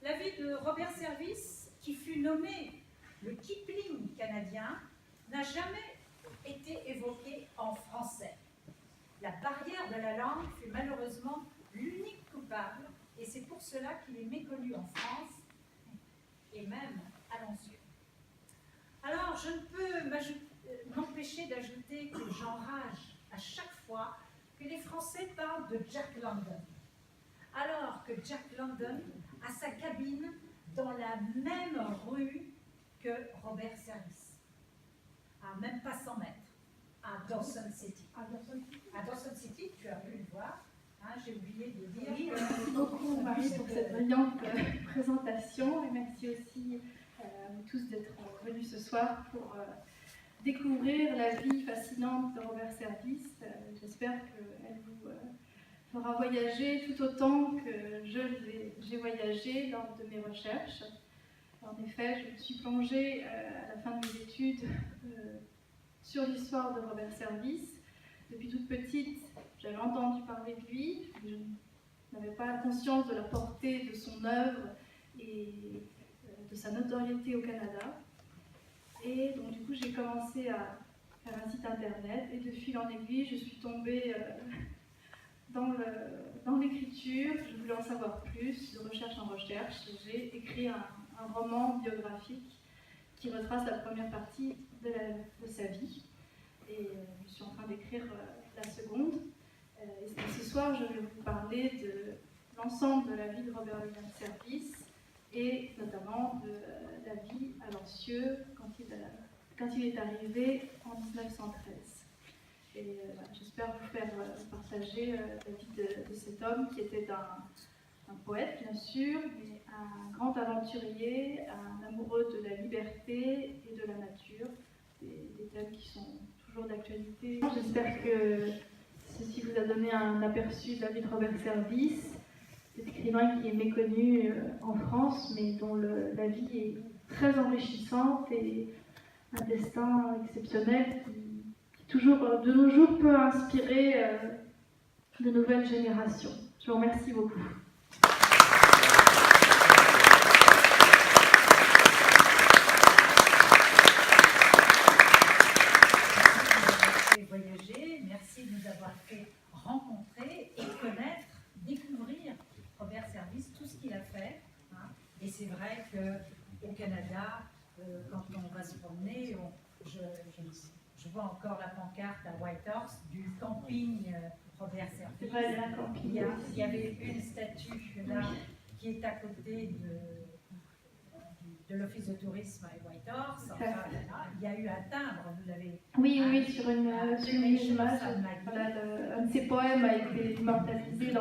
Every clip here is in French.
La vie de Robert Service, qui fut nommé le Kipling canadien, n'a jamais été évoquée en français. La barrière de la langue fut malheureusement l'unique coupable, et c'est pour cela qu'il est méconnu en France et même à Lons. Alors, je ne peux m'empêcher d'ajouter que j'enrage à chaque fois que les Français parlent de Jack London, alors que Jack London a sa cabine dans la même rue que Robert Service, à même pas 100 mètres, à Dawson City. À Dawson City, tu as pu le voir, hein, j'ai oublié de dire. Oui, merci beaucoup Marie pour cette brillante présentation, et merci aussi à vous tous d'être venus ce soir pour découvrir la vie fascinante de Robert Service. J'espère qu'elle vous fera voyager tout autant que j'ai voyagé lors de mes recherches. En effet, je me suis plongée à la fin de mes études sur l'histoire de Robert Service. Depuis toute petite, j'avais entendu parler de lui, je n'avais pas conscience de la portée de son œuvre et de sa notoriété au Canada. Et donc du coup, j'ai commencé à faire un site internet, et de fil en aiguille, je suis tombée dans l'écriture. Je voulais en savoir plus, de recherche en recherche. J'ai écrit un roman biographique qui retrace la première partie de sa vie. Et je suis en train d'écrire la seconde. Et ce soir, je vais vous parler de l'ensemble de la vie de Robert William Service, et notamment de la vie à Lancieux quand il est arrivé en 1913. Et j'espère vous faire partager la vie de cet homme qui était un poète, bien sûr, mais un grand aventurier, un amoureux de la liberté et de la nature, des thèmes qui sont toujours d'actualité. J'espère que ceci vous a donné un aperçu de la vie de Robert Service, cet écrivain qui est méconnu en France, mais dont la vie est très enrichissante et un destin exceptionnel qui toujours, de nos jours, peut inspirer de nouvelles générations. Je vous remercie beaucoup. Voyager, merci de nous avoir fait rencontrer et connaître, découvrir Robert Service, tout ce qu'il a fait. Hein. Et c'est vrai qu'au Canada, quand on va se promener, je vois encore la pancarte à Whitehorse du camping Robert Service. C'est vrai, il y a un camping. Il y avait une statue là qui est à côté de l'Office de tourisme à Whitehorse. Enfin, il y a eu un timbre, vous l'avez. Oui, sur une image. Voilà, un de ses poèmes a été immortalisé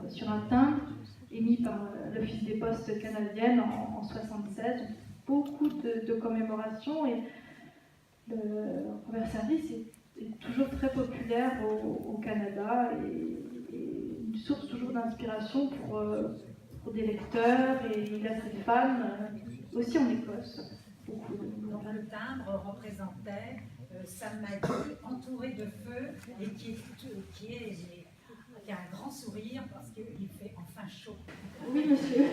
sur un timbre émis par l'Office des Postes canadiennes en 1976. Beaucoup de commémorations, et Robert Service est toujours très populaire au Canada et une source toujours d'inspiration pour des lecteurs, et il a ses fans aussi en Écosse. Beaucoup Donc le timbre représentait Sam Maggie entouré de feu et qui a un grand sourire parce qu'il fait enfin chaud. Oui, monsieur.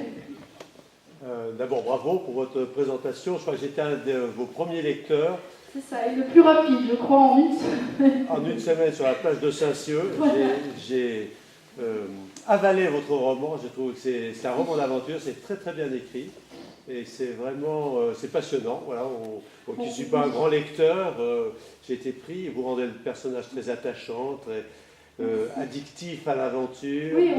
D'abord, bravo pour votre présentation. Je crois que j'étais un de vos premiers lecteurs. C'est ça, et le plus rapide, je crois, en une semaine. En une semaine sur la plage de Saint-Cieux, j'ai avalé votre roman. Je trouve que c'est un roman d'aventure, c'est très très bien écrit. Et c'est vraiment c'est passionnant. Voilà, moi qui ne suis pas un grand lecteur, j'ai été pris. Vous rendez le personnage très attachant, très addictif à l'aventure. Oui,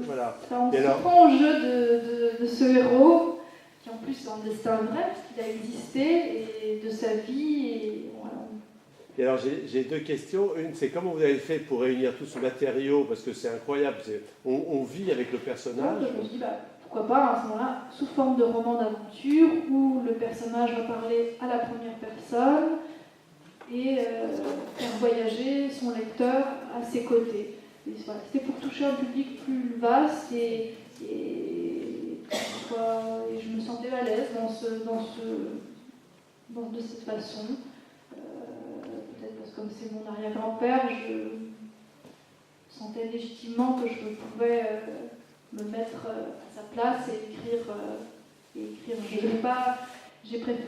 voilà. On se prend au jeu de ce héros, qui en plus est un destin vrai, parce qu'il a existé, et de sa vie. Et, voilà. Et alors j'ai deux questions. Une, c'est comment vous avez fait pour réunir tout ce matériau, parce que c'est incroyable. On vit avec le personnage. Donc, je me dis, pourquoi pas à ce moment-là, sous forme de roman d'aventure, où le personnage va parler à la première personne et faire voyager son lecteur à ses côtés. Voilà, c'était pour toucher un public plus vaste, et je me sentais à l'aise de cette façon. Peut-être parce que comme c'est mon arrière-grand-père, je sentais légitimement que je pouvais me mettre à sa place et écrire.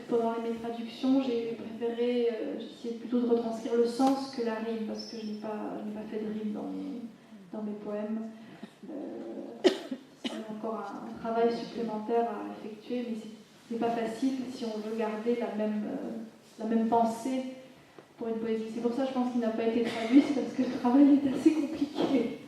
Pendant mes traductions, j'ai préféré, j'essayais plutôt de retranscrire le sens que la rime, parce que je n'ai pas fait de rime dans mes poèmes. C'est encore un travail supplémentaire à effectuer, mais c'est pas facile si on veut garder la même pensée pour une poésie. C'est pour ça, je pense qu'il n'a pas été traduit, c'est parce que le travail est assez compliqué.